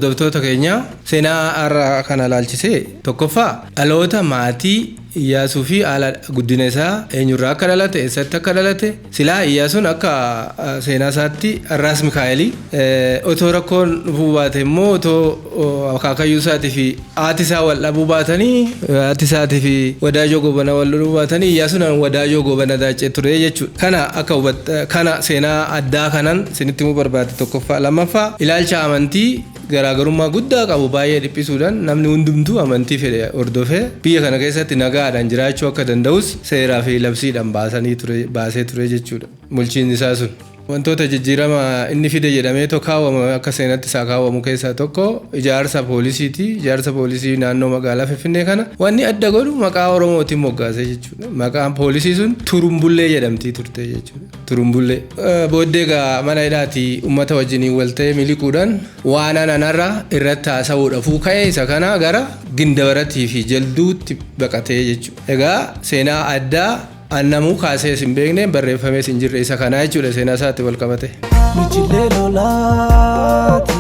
Hordoftoota keenya seenaa har'a kana laalchisee tokkoffaa dhaloota maatii Iyyaasuu fi haala guddina isaa eenyurraa akka dhalate eessatti akka dhalate silaa Iyyaasuun akka seenaa isaatti Arraas Mikaa'elii otoo rakkoon dhufuu baate immoo otoo akaakayyuu isaatii fi haati isaa wal dhabuu baatanii haati isaatii fi wadaajoo goobana wal dhabuu baatanii Iyyaasuun wadaajoo goobana daacee ture jechuudha. Kana seenaa addaa kanan isinitti himuu barbaade tokkoffaa. Lammaffaa ilaalcha amantii garaagarummaa guddaa qabu baay'ee dhiphisuudhaan namni hundumtuu amantii fedhe hordofee biyya kana keessatti nagaadhaan jiraachuu akka danda'us seeraa fi labsiidhaan baasee ture jechuudha. Bulchiinsi isaa sun wantoota jijjiirama inni fide jedhamee kaawwamu akka seenatti isaa kaawwamu keessaa tokko ijaarsa poolisiiti. Ijaarsa poolisii naannoo magaalaa Finfinnee kana wanni adda godhu maqaa Oromootiin moggaasee jechuudha. Maqaan poolisii sun Turumbullee jedhamtii turte jechuudha. Turumbullee booddee gaa mana hidhaatii uummata wajjiniin wal ta'ee miliquudhaan waan anarraa irratti haasa'uudhaafuu ka'ee isa kana gara Gindabaratii fi Jalduutti baqatee jechuudha. Egaa seenaa addaa annamuu kaasee hin beekne barreeffamee hin jirre isa kana jechuudha seenaa isaatti wal qabate. Michilee lolaati.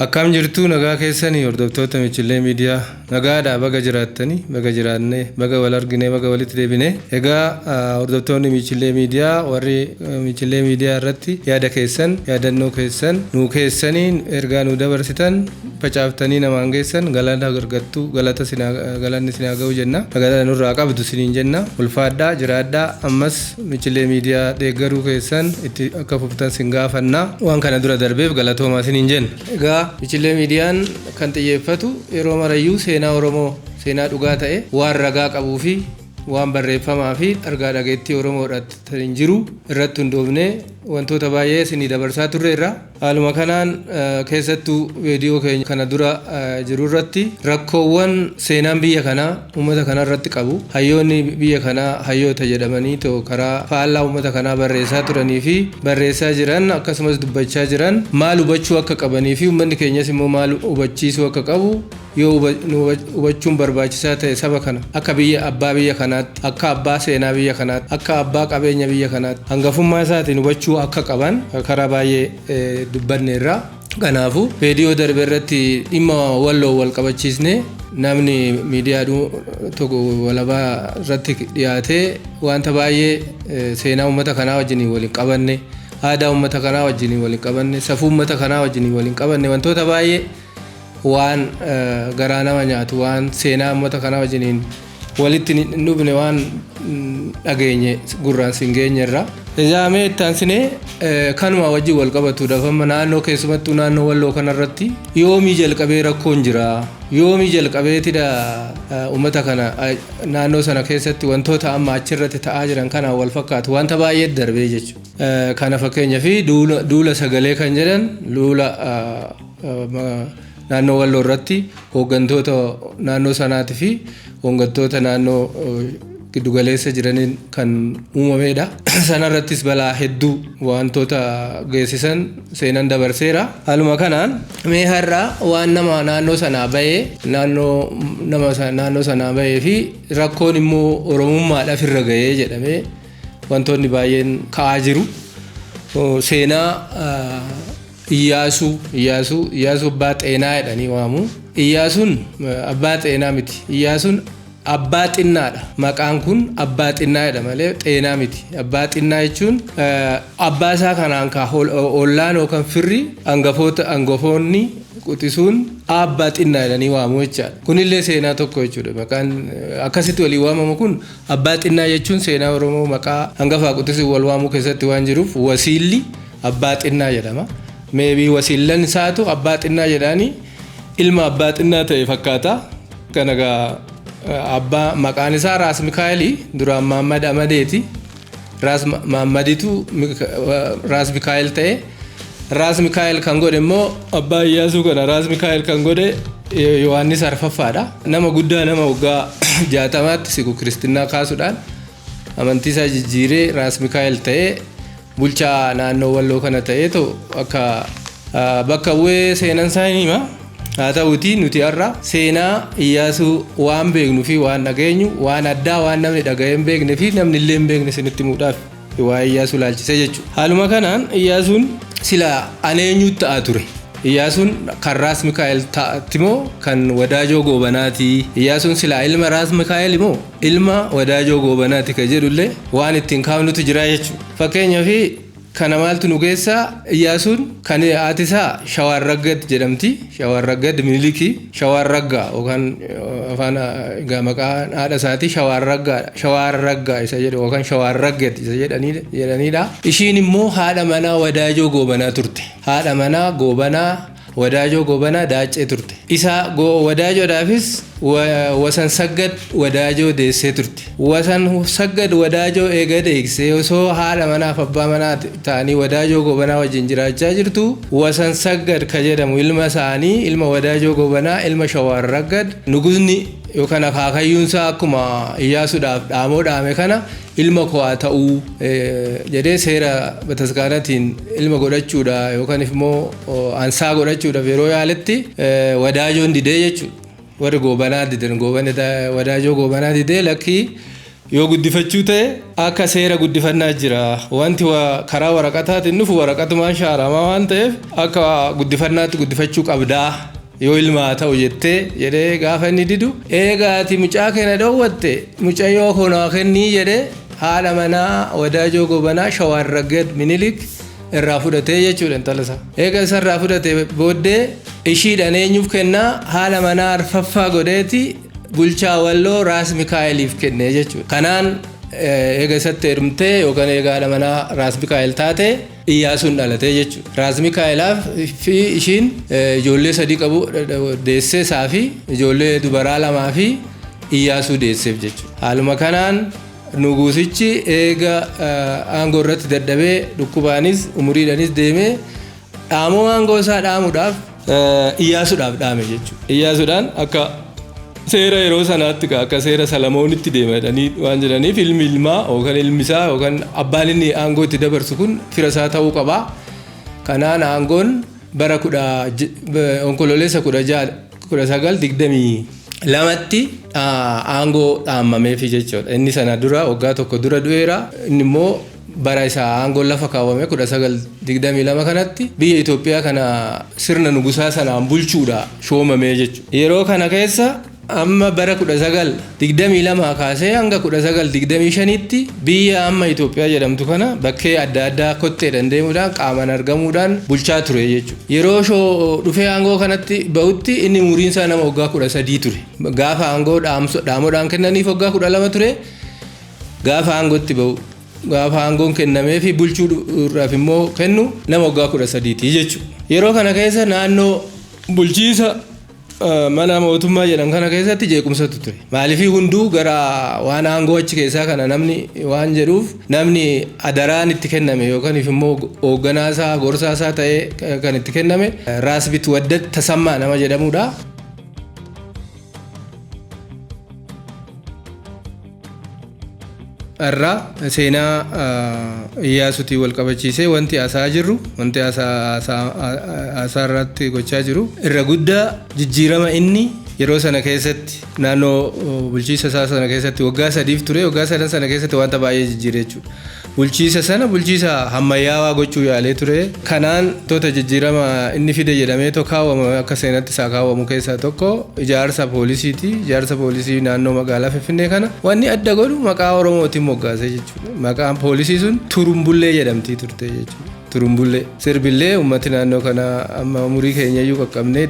Akkam jirtu nagaa keessanii hordoftoota Michilee miidiyaa nagaadhaa baga jiraattanii baga jiraannee baga wal arginee baga walitti deebinee. Egaa hordoftoonni Michilee miidiyaa warri Michilee miidiyaa irratti yaada keessan yaadannoo keessan nuu keessaniin ergaa nuu dabarsitan facaaftanii namaan geessan galata gargattuu galanni sinaa ga'u jenna. Galata nurraa qabdu siniin jenna. Ulfaadhaa jiraadhaa ammas Michilee miidiyaa deeggaruu keessan itti akka fuftan sin gaafannaa waan kana dura darbeef galatoomaa siniin jenna. Egaa Michilee miidiyaan kan xiyyeeffatu yeroo marayyuu seenaa Oromoo seenaa dhugaa ta'e waan ragaa qabuu fi waan barreeffamaa fi argaa dhageettii Oromoodhaatti hin jiru irratti hundoofnee wantoota baay'ee isinii dabarsaa turre irra haaluma kanaan keessattuu viidiyoo keenya kana dura jiru irratti rakkoowwan seenaan biyya kanaa uummata kana irratti qabu hayyoonni biyya kanaa hayyoota jedhamanii karaa faallaa uummata kanaa barreessaa turanii fi barreessaa jiran akkasumas dubbachaa jiran maal hubachuu akka qabanii fi uummanni keenyas immoo maal hubachiisuu akka qabu yoo hubachuun barbaachisaa ta'e saba kana akka abbaa biyya kanaatti akka abbaa seenaa biyya kanaatti akka abbaa qabeenya biyya kanaatti hangafummaa isaatiin hubachuu akka qaban karaa baay'ee dubbanneerra. Kanaafuu viidiyoo darbe irratti dhimma walloo wal qabachiisne namni miidiyaa tokko walabaa irratti dhiyaatee wanta baay'ee seenaa uummata kanaa wajjin waliin qabanne aadaa uummata kanaa wajjin waliin qabanne safuu uummata kanaa wajjin waliin qabanne wantoota baay'ee waan garaa nama nyaatu waan seenaa uummata kanaa wajjiniin walitti hin dhufne waan dhageenye gurraan sin geenyerra. Ijaamee ittaansinee kanuma wajjin wal qabatu dafamma naannoo keessumattuu naannoo walloo kanarratti yoomii jalqabee rakkoon jira yoomii jalqabeetidha uummata kana naannoo sana keessatti wantoota amma achirratti ta'aa jiran kana wal fakkaatu wanta baay'ee darbee jechuudha. Kana fakkeenya fi duula sagalee kan jedhan duula naannoo walloo irratti hooggantoota naannoo sanaatii fi hooggantoota naannoo giddugaleessa jiraniin kan uumamedha. Sanarrattis balaa hedduu wantoota geessisan seenan dabarseera. Haaluma kanaan mee har'a waan nama naannoo sanaa bahee naannoo sanaa bahee fi rakkoon immoo oromummaadhaaf irra gahee jedhamee wantoonni baay'een ka'aa jiru. Seenaa Iyyaasuu abbaa xeenaa jedhanii waamu. Iyyaasuun abbaa xeenaa miti. Iyyaasuun abbaa xinnaadha. Maqaan kun abbaa xinnaa jedha malee xeenaa miti. Abbaa xinnaa jechuun abbaa isaa kanaan ollaan yookaan firri hangafoonni quxisuun abbaa xinnaa jedhanii waamu jechaadha. Kunillee seenaa tokko jechuudha. Maqaan akkasitti walii waamamu kun abbaa xinnaa jechuun seenaa Oromoo maqaa hangafaa quxisuun wal waamuu keessatti waan jiruuf wasiilli abbaa xinnaa jedhama. Meebii wasiillan isaatu abbaa xinnaa jedhanii ilma abbaa xinnaa ta'e fakkaata. Kanagaa abbaa maqaan isaa Raas Mikaa'elii duraan Maammad Amadeeti. Raas Maammaditu Raas Mikaa'el ta'e. Raas Mikaa'el kan godhe immoo abbaa Iyyaasuu kana Raas Mikaa'el kan godhe Yohaannis Arfaffaadha. Nama guddaa nama waggaa 60tti siqu kiristinnaa kaasuudhaan amantii isaa jijjiiree Raas Mikaa'el ta'e. Bulchaa naannoo walloo kana ta'ee akka bakka bu'ee seenan isaa hima. Haa ta'uutii nuti har'a seenaa Iyyaasuu waan beeknuu fi waan dhageenyu waan addaa waan namni dhaga'ee hin beekne fi namni illee hin beekne isinitti himuudhaaf waa'ee Iyyaasuu laalchisee jechuudha. Haaluma kanaan Iyyaasuun sila aneenyutti ta'a ture. Iyyaasuun kan Raas Mikaa'el ta'atti moo kan Wadaajoo Goobanaati? Iyyaasuun sila ilma Raas Mikaa'el moo ilma Wadaajoo Goobanaati ka jedhullee waan ittiin kaafnutu jira jechuudha. Fakkeenyaaf kana maaltu nu geessa? Iyyaasuun kan haati isaa Shawaarraggad jedhamti. Shawaarraggad Minilikii Shawaarraggaa yookaan afaan maqaan haadha isaati Shawaarraggaa isa jedhu yookaan Shawaarraggad isa jedhanidha. Ishiin immoo haadha manaa Wadaajoo Goobanaa turte. Haadha manaa Goobanaa Wadaajoo Goobanaa Daaccee turte. Isa Wadaajoodhaafis Wasan Saggad Wadaajoo deessee turte. Wasan Saggad Wadaajoo eega deeksee osoo haadha manaaf abbaa manaa ta'anii Wadaajoo Goobanaa wajjin jiraachaa jirtu Wasan Saggad ka jedhamu ilma isaanii ilma Wadaajoo Goobanaa ilma Shawaarraggad nugusni yookaan akaakayyuunsaa akkuma Iyyaasuudhaaf dhaamoo dhaame kana ilma koo haa ta'uu jedhee seera bataskaanatiin ilma godhachuudha yookaan immoo ansaa godhachuudhaaf yeroo yaaletti Wadaajoon didee jechuudha. Warri Goobanaa didan Wadaajoo Goobanaa didee lakkii yoo guddifachuu ta'e akka seera guddifannaa jira. Wanti karaa waraqataatiin dhufu waraqatumaan shaaramaa waan ta'eef akka guddifannaatti guddifachuu qabdaa. Yoo ilma ta'u jedhee gaafa inni didu eegaati mucaa keenya dhoowwatte mucayyoo koonaa kennii jedhee haadha manaa Wadaajoo Goobanaa Shawaarraggad Minilik irraa fudhatee jechuudha intala isaa. Eega isa irraa fudhatee booddee ishiidhaan eenyuuf kennaa? Haadha manaa arfaffaa godheeti bulchaa Walloo Raas Mikaa'eliif kennee jechuudha. Kanaan eega isatti heerumtee yookaan eega haadha manaa Raas Mikaa'el taate Iyyaasuun dhalatee jechuudha. Raas Mikaa'elaaf fi ishiin ijoollee 3 qabu deessee isaa fi ijoollee dubaraa 2 fi Iyyaasuu deesseef jechuudha. Haaluma kanaan nugusichi eega aangoo irratti dadhabee dhukkubaanis umuriidhaanis deemee dhaamoo aangoo isaa dhaamuudhaaf Iyyaasuudhaaf dhaame jechuudha. Iyyaasuudhaan akka seera yeroo sanaatti akka seera Salamoonitti deemadanii waan jedhaniif ilmi ilmaa yookaan ilmi isaa yookaan abbaan inni aangoo itti dabarsu kun fira isaa ta'uu qaba. Kanaan aangoon bara onkololeessa 1922tti aangoo dhaamameefi jechuudha. Inni sana dura waggaa tokko dura du'eera. Inni immoo bara isaa aangoon lafa kaawwame 1922 kanatti biyya Itoophiyaa kana sirna nugusaa sanaan bulchuudha shoomamee jechuudha. Yeroo kana keessa amma bara 1922 kaasee hanga 1925tti biyya amma Itoophiyaa jedhamtu kana bakkee adda addaa kotteedhaan deemuudhaan qaamaan argamuudhaan bulchaa ture jechuudha. Yeroo dhufee aangoo kanatti ba'utti inni umuriin isaa nama waggaa 13 ture. Gaafa aangoo dhaamoodhaan kennaniif waggaa 12 ture. Gaafa aangootti ba'u gaafa aangoon kennamee fi bulchuudhaaf immoo kennu nama waggaa 13 jechuudha. Yeroo kana keessa naannoo bulchiisa mana mootummaa jedhan kana keessatti jeequmsatu ture. Maaliif hunduu gara waan aangoo achi keessaa kana namni waan jedhuuf namni adaraan itti kenname yookaan immoo hoogganaasaa gorsaasaa ta'ee kan itti kenname Raas Bitwaddat Tasammaa nama jedhamudha. Irraa seenaa Iyyaasuutiin wal qabachiisee wanti haasaa jirru wanti haasaa irratti gochaa jiru irra guddaa jijjiirama inni yeroo sana keessatti naannoo bulchiisa isaa sana keessatti waggaa 3 ture. Waggaa 3 sana keessatti wanta baay'ee jijjiiree jechuudha. Bulchiisa sana bulchiisa hammayyaawaa gochuu yaalee ture. Kanaan toota jijjiirama inni fide jedhamee kaawwamu akka seenatti isaa kaawwamu keessaa tokko ijaarsa poolisiiti. Ijaarsa poolisii naannoo magaalaa Finfinnee kana wanni adda godhu maqaa Oromootiin moggaasee jechuudha. Maqaan poolisii sun Turumbullee jedhamtii turte jechuudha. Turumbullee sirbillee ummati naannoo kana amma umurii keenya iyyuu qaqqabnee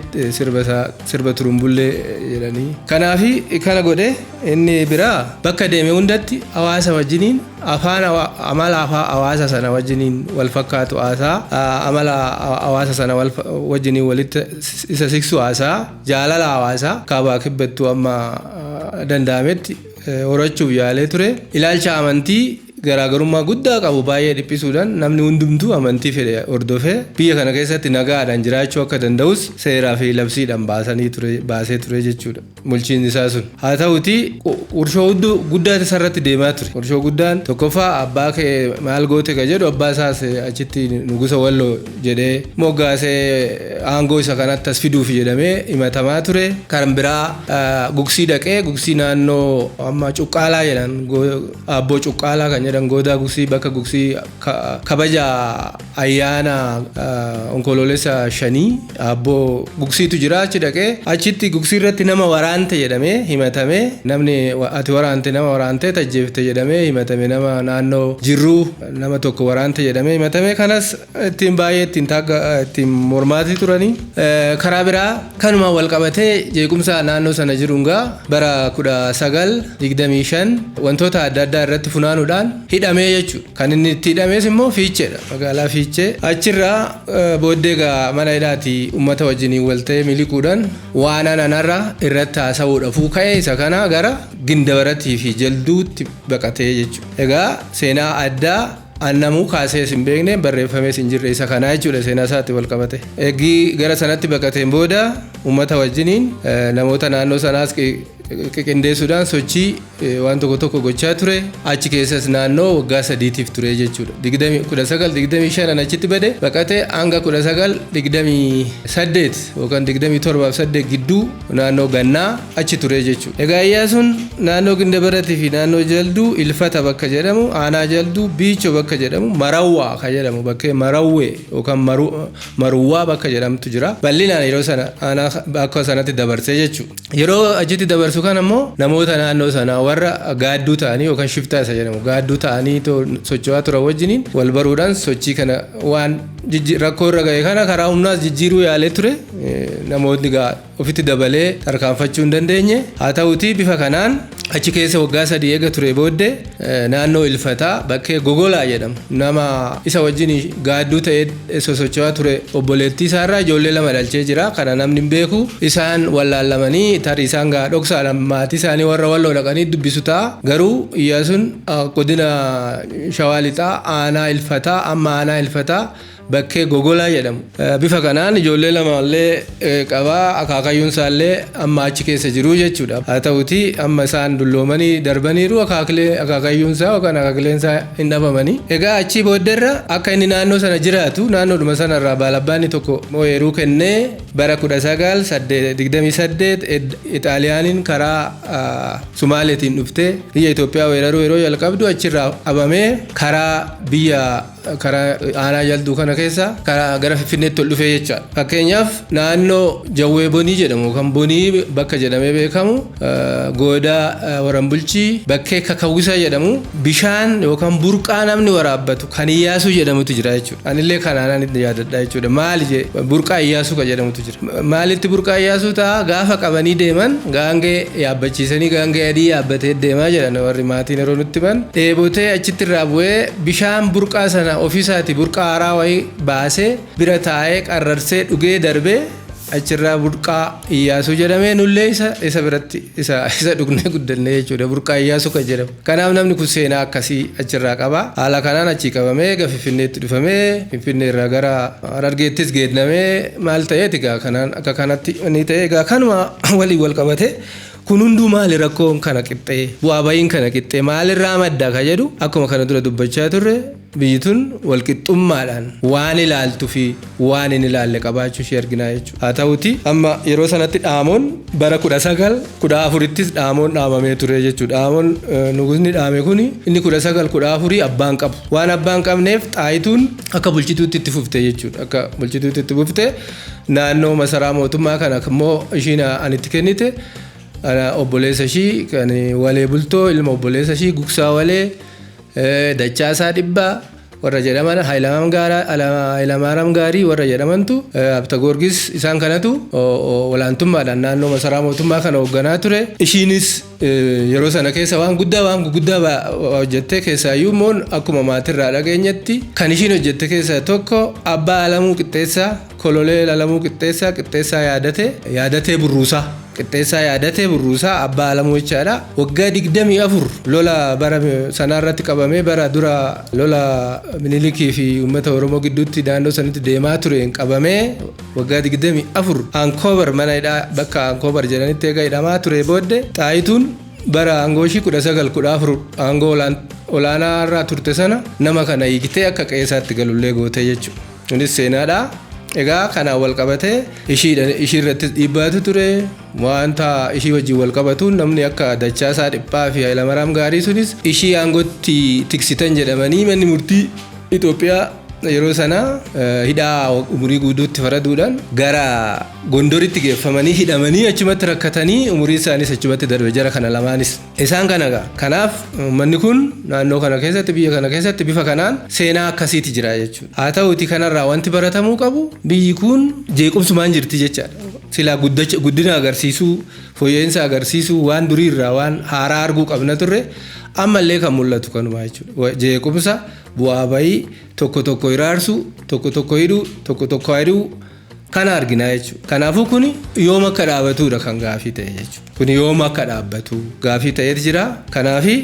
sirba Turumbullee jedhanii. Kanaafi kana godhe inni biraa bakka deeme hundatti hawaasa wajjiniin amala hawaasa sana wajjiniin wal fakkaatu haasaa amala hawaasa sana wajjiniin walitti isa siksu haasaa jaalala hawaasaa kaabaa kibbattuu amma danda'ametti horachuuf yaalee ture. Ilaalcha amantii garaagarummaa guddaa qabu baay'ee dhiphisuudhaan namni hundumtuu amantii fedhe hordofee biyya kana keessatti nagaadhaan jiraachuu akka danda'us seeraa fi labsiidhaan baasee ture jechuudha. Bulchiinsi isaa sun haa ta'uti urshoo guddaa isarratti deemaa ture. Urshoo guddaan tokkoffaa abbaa kee maal goote ka jedhu abbaa isaas achitti nugusa Walloo jedhee moggaasee aangoo isa kanatti as fiduuf jedhamee himatamaa ture. Kan biraa gugsii dhaqee gugsii naannoo amma Cuqqaalaa jedhan abboo Cuqqaalaa kan jedhan goodaa Gugsii bakka Gugsii kabaja ayyaana onkoloolessa 5 abboo Gugsiitu jira achi dhaqee achitti Gugsii irratti nama waraante jedhamee himatame namni ati waraante nama waraante tajjeefte jedhamee himatame nama naannoo jirruu nama tokko waraante jedhamee himatame kanas ittiin baay'ee ittiin mormaatii turanii karaa biraa kanuma wal qabatee jeequmsa naannoo sana jiruungaa bara 1925 wantoota adda addaa irratti funaanuudhaan hidhamee jechuudha. Kan inni itti hidhamees immoo Fiicheedha. Magaalaa Fiichee achirraa booddeegaa mana hidhaatii uummata wajjiniin wal ta'ee miliquudhaan waan anarra irratti haasa'uudhaafuu ka'ee isa kana gara Gindabaratii fi Jalduutti baqatee jechuudha. Egaa seenaa addaa annamuu kaasee hin beekne barreeffamees hin jirre isa kana jechuudha seenaa isaatti wal qabate. Eegii gara sanatti baqateen booda uummata wajjiniin namoota naannoo sanaas qindeessuudhaan sochii waan tokko gochaa ture achi keessas naannoo waggaa 3tiif ture jechuudha. 1925 achitti bade baqatee hanga 1928 yookaan 27 gidduu naannoo Gannaa achi ture jechuudha. Egaa Iyyaasuun naannoo Gindabaratii fi naannoo Jalduu Ilfata bakka jedhamu aanaa Jalduu Biichoo bakka jedhamu Marawwaa ka jedhamu bakkee Marawwee yookaan Maruwwaa bakka jedhamtu jira. Bal'inaan yeroo sana aanaa bakka sanatti dabarsee jechuudha. Yeroo achitti dabarsu kan ammoo namoota naannoo sanaa warra gaadduu ta'anii yookaan shiftaa isa jedhamu gaadduu ta'anii socho'aa turan wajjiniin wal baruudhaan sochii kana waan rakkoo irra ga'e kana karaa humnaas jijjiiruu yaalee ture namoonni ofitti dabalee tarkaanfachuu hin dandeenye haa ta'uutii bifa kanaan achi keessa waggaa 3 eega ture booddee naannoo Ilfataa bakkee Gogolaa jedhamu nama isa wajjin gaadduu ta'ee sosocho'aa ture obboleettii isaarraa ijoollee 2 dhalchee jira kana namni hin beeku isaan wallaallamanii tarii isaan dhoksaadhaan maatii isaanii warra walloo dhaqanii dubbisu ta'a garuu Iyyaasuun godina Shawaa Lixaa aanaa Ilfataa amma aanaa Ilfataa bakkee Gogolaa jedhamu bifa kanaan ijoollee 2 illee qabaa akaakayyuun isaallee amma achi keessa jiru jechuudha. Haa ta'uutii amma isaan dulloomanii darbaniiru akaakayyuun isaa yookaan akaakileen isaa hin dhabamanii. Egaa achi booddeerra akka inni naannoo sana jiraatu naannoodhuma sanarraa baalabbaanni tokko moo'eeruu kennee bara 1928 Ixaaliyaaniin karaa Sumaaleetiin dhuftee biyya Itoophiyaa weeraruu yeroo jalqabdu achirraa abamee karaa biyya karaa aanaa Jalduu kana keessa karaa gara Finfinneetti ol dhufee jechaadha. Fakkeenyaaf naannoo Jawwee Bonii jedhamu kan Bonii bakka jedhamee beekamu goodaa Warambulchii bakkee Kakawwisa jedhamu bishaan yookaan burqaa namni waraabbatu kan Iyyaasuu jedhamutu jira jechuudha. Anillee kanaan itti yaadadha jechuudha. Maali burqaa Iyyaasuu kan jedhamutu jira. Maalitti burqaa Iyyaasuu ta'a gaafa qabanii deeman gaangee yaabbachiisanii gaangee adii yaabbatee deemaa jedhan warri maatiin yeroo nutti himan dheebotee achitti irraa bu'ee bishaan burqaa sana ofiisaati burqaa haaraa wayii baasee bira taa'ee qarrarsee dhugee darbee achirraa burqaa Iyyaasuu jedhamee nullee isa biratti isa dhugnee guddanne jechuudha burqaa Iyyaasuu kan jedhamu. Kanaaf namni kun seenaa akkasii achirraa qaba. Haala kanaan achii qabamee gara Finfinneetti dhufamee Finfinnee irraa gara Harargeettis geednamee maal ta'eeti egaa kanaan akka kanatti ni ta'e egaa kanuma waliin wal qabate kun hunduu maali rakkoon kana qixxee bu'aa ba'iin kana qixxee maalirraa madda ka jedhu akkuma kana dura dubbachaa turre biyyi tun walqixxummaadhaan waan ilaaltuu fi waan hin ilaalle qabaachuu ishee arginaa jechuudha. Haa ta'uutii amma yeroo sanatti dhaamoon bara 1914ttis dhaamoon dhaamamee ture jechuudha. Dhaamoon nugusni dhaame kun inni 1914 abbaan qabu waan abbaan qabneef Xaayituun akka bulchituutti itti fufte jechuudha. Akka bulchituutti itti fufte naannoo masaraa mootummaa kana immoo ishiin anitti kennite obboleessa ishii kan Walee Bultoo ilma obboleessa ishii Gugsaa Walee Dachaasaa Dhibbaa warra jedhaman Hayilamaariyaam Gaarii warra jedhamantu Habta Goorgis isaan kanatu olaantummaadhaan naannoo masaraa mootummaa kana hoogganaa ture. Ishiinis yeroo sana keessa waan guddaa hojjette keessaayyuu immoo akkuma maatirraa dhageenyetti kan ishiin hojjette keessaa tokko Abbaa Alamuu Qixxeessaa Kololee Alamuu Qixxeessaa yaadatee burruusaa. Qixxeessaa yaadatee burruusaa Abbaa Alamuu jechaadha. Waggaa 24 lola bara sanarratti qabamee bara dura lola Minilikii fi uummata Oromoo gidduutti naannoo sanatti deemaa tureen qabamee waggaa 24 Ankoobar mana hidhaa bakka Ankoobar jedhanitti eega hidhamaa ture booddee Xaayituun bara aangoo ishii 1914 aangoo olaanaa irraa turte sana nama kana hiiktee akka qe'eessaatti galullee goote jechuudha. Kunis seenaadha. Egaa kana wal qabatee ishii irratti dhibbaatu ture wanta ishii wajjin wal qabatu namni akka Dachaasaa Dhiphaa fi Hayilamaariyaam Gaarii sunis ishii aangootti tiksitan jedhamanii manni murtii Itoophiyaa yeroo sana hidhaa umurii guutuutti faraduudhaan gara Gondoritti geeffamanii hidhamanii achumatti rakkatanii umurii isaanii achumatti darbe jara kana lamaanis isaan kanaga kanaaf manni kun naannoo kana keessatti biyya kana keessatti bifa kanaan seenaa akkasiiti jira jechuudha haa ta'uuti kanarraa wanti baratamuu qabu biyyi kun jeequmsumaan jirti jechaadha sila guddina agarsiisuu fooyya'insa agarsiisuu waan duriirraa waan haaraa arguu qabna turre ammallee kan mul'atu kanuma jechuudha jeequmsa bu'aa bayii tokko iraarsu tokko hidhuu kana argina jechuudha kanaafuu kun yoom akka dhaabatudha kan gaafii ta'e jechuudha kun yoom akka dhaabbatu gaafii ta'eet jira kanaafi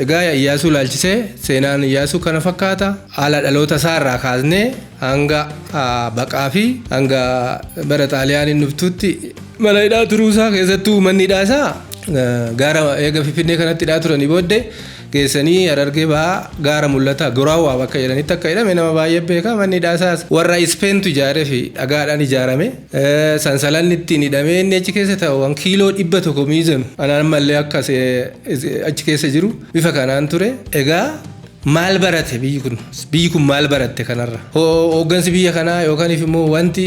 egaa Iyyaasuu laalchisee seenaan Iyyaasuu kana fakkaata haala dhaloota isaarraa kaasnee hanga baqaa fi hanga bara Xaaliyaaniin dhuftutti mana hidhaa turuusaa keessattuu manni hidhaa isaa gaara eega Finfinnee kanatti hidhaa turanii booddee geessanii Harargee ba'aa gaara mul'ata Guraawaa bakka jedhanitti akka jedhame nama baay'ee beeka manni hidhaa isaas warra Ispeentu ijaaree fi dhagaadhaan ijaarame sansalanni ittiin hidhamee inni achi keessa ta'u kiiloo 100 miizanu anaan mallee akka achi keessa jiru bifa kanaan ture egaa maal barate biyyi kun maal baratte kanarra hooggansi biyya kanaa yookaan immoo wanti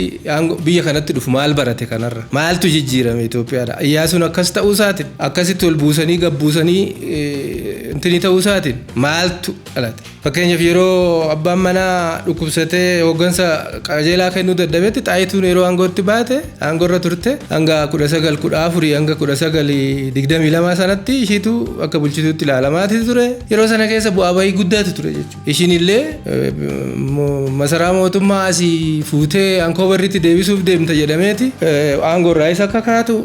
biyya kanatti dhufu maal barate kanarra maaltu jijjiirame Itoophiyaadha Iyyaasuun akkas ta'uu isaatiin akkasitti ol buusanii gabbuusanii intini ta'uu isaatiin maaltu dhalate fakkeenyaaf yeroo abbaan manaa dhukkubsatee hooggansa qajeelaa kennuu dadhabetti Xaayituun yeroo aangootti baate aangorra turte hanga 1914 hanga 1922 sanatti ishiitu akka bulchituutti ilaalamaati ture yeroo sana keessa bu'aa bayii guddaatu ture jechuudha ishiin illee masaraa mootummaa asii fuutee Ankoobarritti deebisuuf deemta jedhameeti aangorraa isa akka kaatu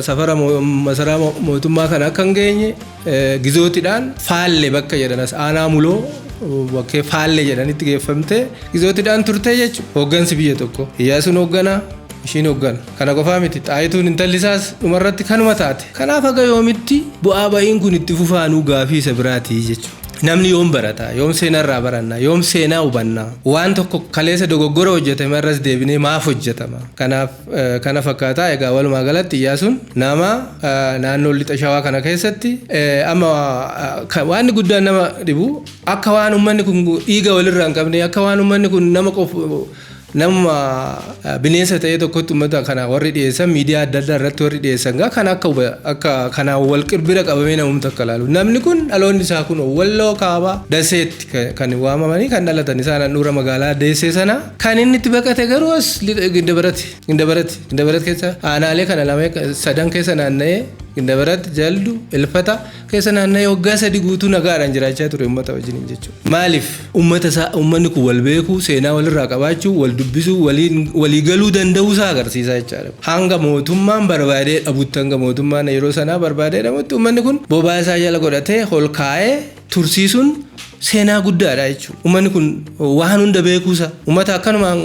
safara masaraa mootummaa kana akka hin geenye gizootiidhaan faalle bakka jedhanas aanaa muloo bakkee faalle jedhanitti geeffamte gizootiidhaan turte jechuudha hooggansi biyya tokko Iyyaasuun hoogganaa ishiin hooggan kana qofaa miti Xaayituun intalli isaas dhumarratti kanuma taate kanaaf haga yoomitti bu'aa ba'iin kun itti fufaanuu gaafii isa biraatii jechuudha namni yoom barata yoom seenarraa baranna yoom seenaa hubanna waan tokko kaleessa dogoggora hojjetame irras deebinee maaf hojjetama kanaaf kana fakkaataa egaa walumaa galatti Iyyaasuun nama naannoo lixa shawaa kana keessatti amma waan guddaan nama dhibu akka waan uummanni kun dhiiga walirraa hin qabne akka waan uummanni kun nama bineensa ta'ee tokkotti uummata kana warri dhiyeessan miidiyaa adda addaa irratti warri dhiyeessan kan akka kana wal qirbira qabamee namumti akka ilaalu namni kun dhaloonni isaa kun Walloo Kaabaa Daseetti kan waamamanii kan dhalatan isaan handhuura magaalaa Deessee sana kan inni itti baqate garuu as Gindabarat keessa aanaalee kana lama sadan keessa naanna'ee Gindabarat Jaldu Ilfata keessa naanna'ee waggaa 3 guutuu nagaadhaan jiraachaa ture uummata wajjin jechuudha maaliif uummanni kun wal beekuu seenaa walirraa qabaachuu wal dubbisuu walii galuu danda'uu isaa agarsiisa jechaadha hanga mootummaan barbaadee dhabutti hanga mootummaan yeroo sanaa barbaadee dhabutti uummanni kun bobaa isaa jala godhatee holkaa'ee tursiisuun seenaa guddaadha jechuudha uummanni kun waan hunda beekuusa uummata akkanumaan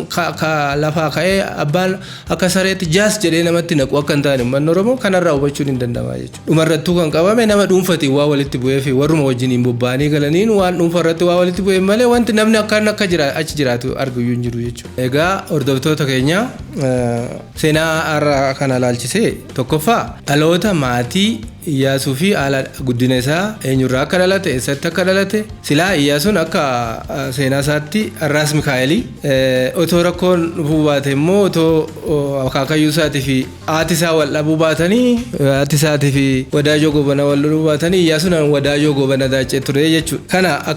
lafaa ka'ee abbaan akka sareetti jaas jedhee namatti naqu akka hin taane uummanni Oromoo kanarraa hubachuun hin danda'ama jechuudha dhumarrattuu kan qabame nama dhuunfaatiin waa walitti bu'ee fi warruma wajjiniin bobba'anii galaniin waan dhuunfarratti waa walitti bu'ee malee wanti namni akka achi jiraatu arguyyuu hin jiru jechuudha egaa hordoftoota keenya seenaa har'a kana laalchisee tokkoffaa dhaloota maatii Iyyaasuu fi haala guddina isaa eenyurraa akka dhalate eessatti akka dhalate silaa Iyyaasuun akka seenaa isaatti Arraas Mikaa'elii otoo rakkoon dhufuu baate immoo otoo akaakayyuu isaatii fi haati isaa wal dhabuu baatanii haati isaatii fi Wadaajoo Goobana wal dhabuu baatanii Iyyaasuun Wadaajoo Goobana daacee ture jechuudha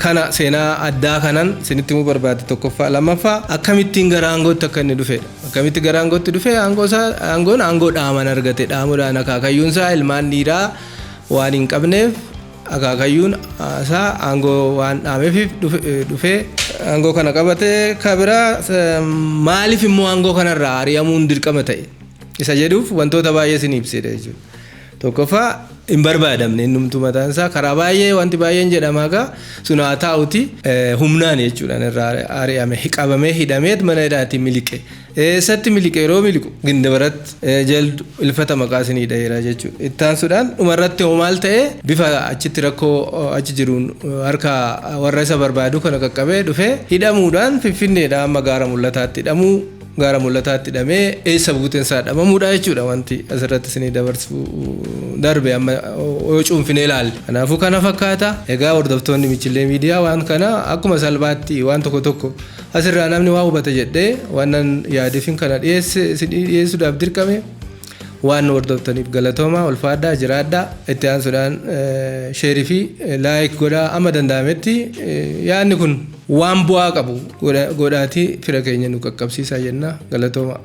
kana seenaa addaa kanan isinitti himuu barbaade tokkoffaa lammaffaa akkamittiin gara aangootti akka inni dhufedha akkamitti gara aangootti dhufe aangoon aangoo dhaaman argate dhaamuudhaan akaakayyuun isaa ilmaan dhiiraa waan hin qabneef akaakayyuun isaa aangoo waan dhaameef dhufee aangoo kana qabatee kabiraa maaliif immoo aangoo kanarraa ari'amuun dirqama ta'e isa jedhuuf wantoota baay'ee isin ibsedha jechuudha tokkoffaa hin barbaadamne innumtu mataan isaa karaa baay'ee wanti baay'een jedhamaa gaa sun haa taa'uti humnaan jechuudhaan irraa ari'ame qabamee hidhameet mana hidhaatti miliqe eessatti miliqe yeroo miliqu gindabaratti jaldu ilfata maqaa isinii dhaheera jechuudha ittaansuudhaan dhumarratti hoo maal ta'e bifa achitti rakkoo achi jiruun harka warra isa barbaadu kana qaqqabee dhufee hidhamuudhaan finfinneedhaan amma gaara mul'ataatti hidhamuu gaara mul'ataatti hidhamee eessa buuteen isaa dhabamuudha jechuudha wanti asirratti isinii dabarsu darbe amma yoo cuunfinee ilaalle kanaafuu kana fakkaata egaa hordoftoonni Michillee Miidiyaa waan kana akkuma salphaatti waan tokko asirraa namni waa hubata jedhee waan yaadiifin kana dhiyeessuudhaaf dirqame waan hordoftaniif galatooma ulfaadhaa jiraadhaa itti aansuudhaan sheerii fi laayik godhaa amma danda'ametti yaadni kun waan bu'aa qabu godhaatii fira keenya nu qaqqabsiisaa jenna galatooma.